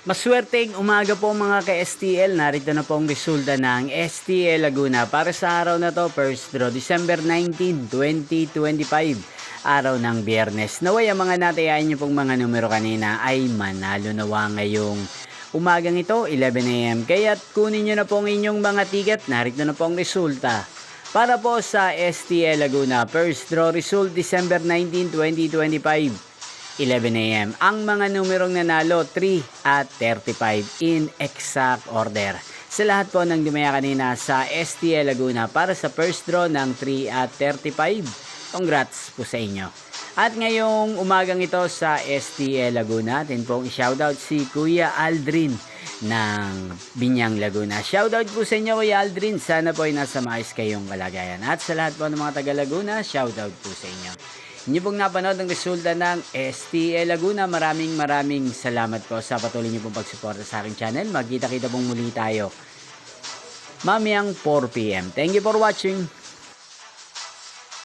Maswerteng umaga po mga ka-STL. Narito na po ang resulta ng STL Laguna para sa araw na to, first draw, December 19, 2025. Araw ng Biyernes. Naway ang mga natayain nyo pong mga numero kanina ay manalo nawa ngayong umagang ito, 11 AM. Kaya't kunin nyo na po ang inyong mga ticket. Narito na po ang resulta. Para po sa STL Laguna, first draw result, December 19, 2025. 11 AM. Ang mga numerong nanalo, 3 at 35 in exact order. Sa lahat po ng dumaya kanina sa STL Laguna para sa first draw ng 3 at 35, congrats po sa inyo. At ngayong umagang ito sa STL Laguna, atin pong i-shoutout si Kuya Aldrin ng Binyang Laguna. Shoutout po sa inyo Kuya Aldrin, sana po ay nasa maayos kayong kalagayan. At sa lahat po ng mga taga Laguna, shoutout po sa inyo. Inyo pong napanood ang resulta ng STL Laguna. Maraming salamat po sa patuloy niyo pong pagsuporta sa aking channel. Magkita-kita pong muli tayo mamayang 4 PM. Thank you for watching.